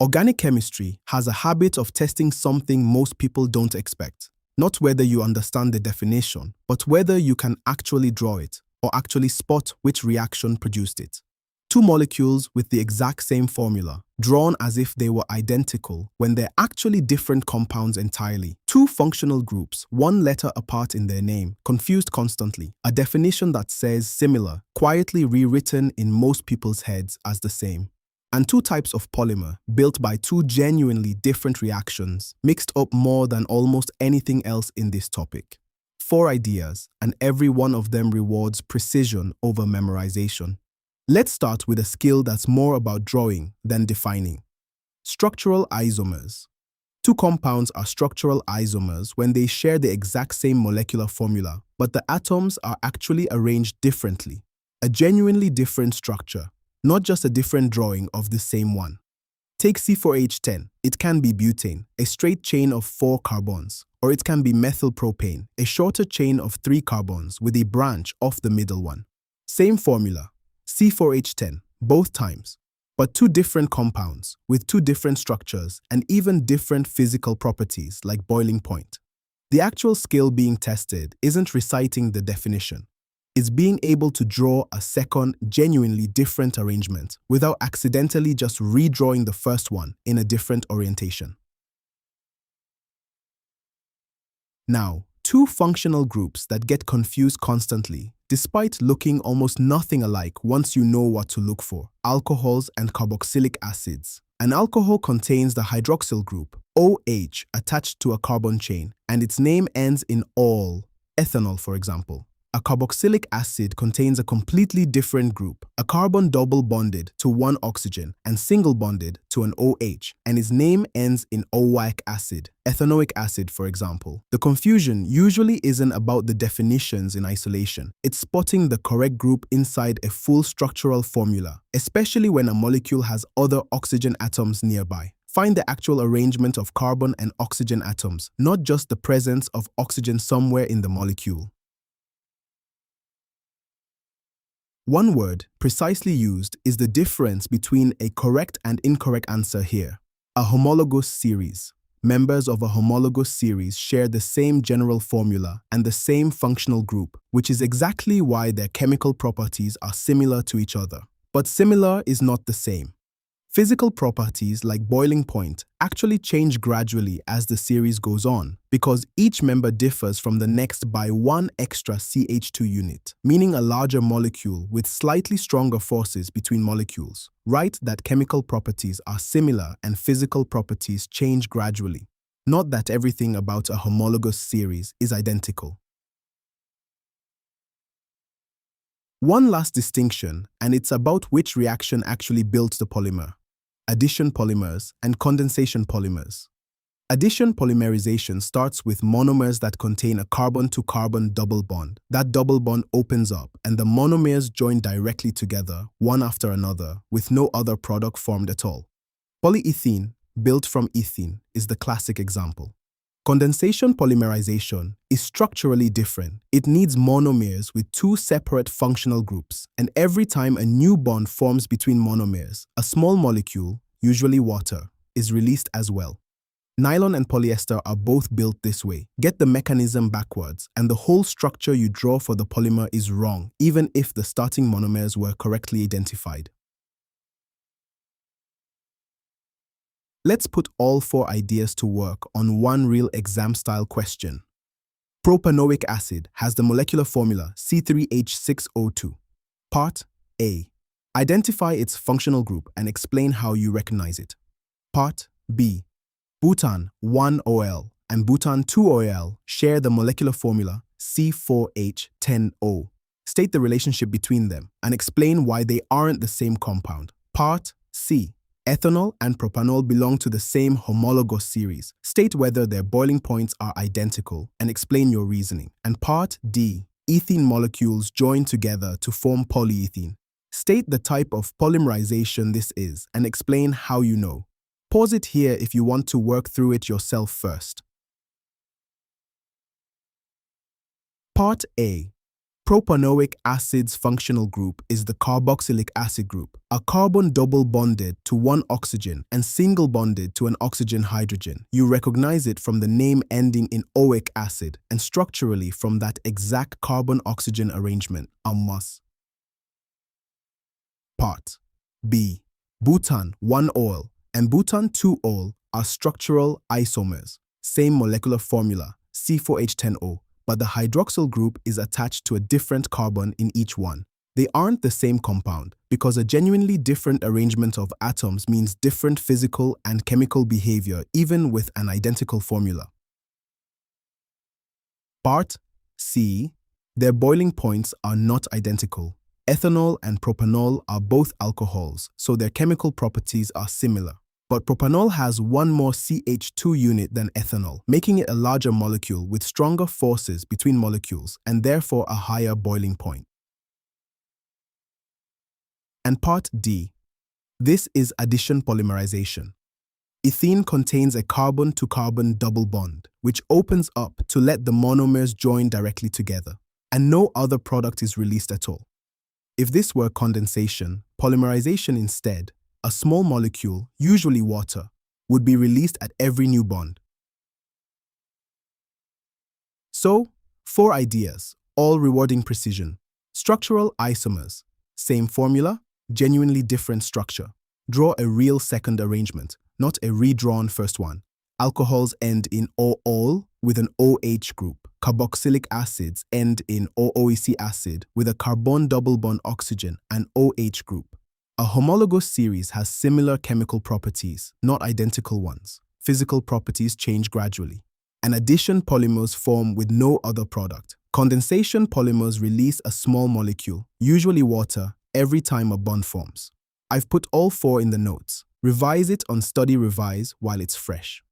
Organic chemistry has a habit of testing something most people don't expect. Not whether you understand the definition, but whether you can actually draw it or actually spot which reaction produced it. Two molecules with the exact same formula, drawn as if they were identical when they're actually different compounds entirely. Two functional groups, one letter apart in their name, confused constantly. A definition that says similar, quietly rewritten in most people's heads as the same. And two types of polymer, built by two genuinely different reactions, mixed up more than almost anything else in this topic. 4 ideas, and every one of them rewards precision over memorization. Let's start with a skill that's more about drawing than defining. Structural isomers. Two compounds are structural isomers when they share the exact same molecular formula, but the atoms are actually arranged differently. A genuinely different structure, not just a different drawing of the same one. Take C4H10. It can be butane, a straight chain of 4 carbons, or it can be methylpropane, a shorter chain of 3 carbons with a branch off the middle one. Same formula, C4H10, both times, but two different compounds with two different structures and even different physical properties like boiling point. The actual skill being tested isn't reciting the definition. It's being able to draw a second, genuinely different arrangement without accidentally just redrawing the first one in a different orientation. Now, two functional groups that get confused constantly, despite looking almost nothing alike once you know what to look for: alcohols and carboxylic acids. An alcohol contains the hydroxyl group, OH, attached to a carbon chain, and its name ends in -ol, ethanol, for example. A carboxylic acid contains a completely different group, a carbon double bonded to one oxygen and single bonded to an OH, and its name ends in oic acid, ethanoic acid, for example. The confusion usually isn't about the definitions in isolation. It's spotting the correct group inside a full structural formula, especially when a molecule has other oxygen atoms nearby. Find the actual arrangement of carbon and oxygen atoms, not just the presence of oxygen somewhere in the molecule. One word, precisely used, is the difference between a correct and incorrect answer here. A homologous series. Members of a homologous series share the same general formula and the same functional group, which is exactly why their chemical properties are similar to each other. But similar is not the same. Physical properties like boiling point actually change gradually as the series goes on, because each member differs from the next by one extra CH2 unit, meaning a larger molecule with slightly stronger forces between molecules. Write that chemical properties are similar and physical properties change gradually, not that everything about a homologous series is identical. One last distinction, and it's about which reaction actually builds the polymer: addition polymers and condensation polymers. Addition polymerization starts with monomers that contain a carbon-to-carbon double bond. That double bond opens up, and the monomers join directly together, one after another, with no other product formed at all. Polyethene, built from ethene, is the classic example. Condensation polymerization is structurally different. It needs monomers with two separate functional groups, and every time a new bond forms between monomers, a small molecule, usually water, is released as well. Nylon and polyester are both built this way. Get the mechanism backwards, and the whole structure you draw for the polymer is wrong, even if the starting monomers were correctly identified. Let's put all 4 ideas to work on one real exam-style question. Propanoic acid has the molecular formula C3H6O2. Part A. Identify its functional group and explain how you recognize it. Part B. Butan 1-OL and butan 2-OL share the molecular formula C4H10O. State the relationship between them and explain why they aren't the same compound. Part C. Ethanol and propanol belong to the same homologous series. State whether their boiling points are identical and explain your reasoning. And Part D. Ethene molecules join together to form polyethene. State the type of polymerization this is and explain how you know. Pause it here if you want to work through it yourself first. Part A. Propanoic acid's functional group is the carboxylic acid group, a carbon double bonded to one oxygen and single bonded to an oxygen-hydrogen. You recognize it from the name ending in oic acid and structurally from that exact carbon-oxygen arrangement, Mas. Part B. Butan 1-ol and butan 2-ol are structural isomers, same molecular formula, C4H10O, but the hydroxyl group is attached to a different carbon in each one. They aren't the same compound because a genuinely different arrangement of atoms means different physical and chemical behavior even with an identical formula. Part C. Their boiling points are not identical. Ethanol and propanol are both alcohols, so their chemical properties are similar. But propanol has one more CH2 unit than ethanol, making it a larger molecule with stronger forces between molecules and therefore a higher boiling point. And part D. This is addition polymerization. Ethene contains a carbon-to-carbon double bond, which opens up to let the monomers join directly together, and no other product is released at all. If this were condensation, polymerization instead, a small molecule, usually water, would be released at every new bond. So, 4 ideas, all rewarding precision. Structural isomers, same formula, genuinely different structure. Draw a real second arrangement, not a redrawn first one. Alcohols end in O-ol with an OH group. Carboxylic acids end in OOEC acid with a carbon double bond oxygen and OH group. A homologous series has similar chemical properties, not identical ones. Physical properties change gradually. An addition polymers form with no other product. Condensation polymers release a small molecule, usually water, every time a bond forms. I've put all 4 in the notes. Revise it on StudyRevise while it's fresh.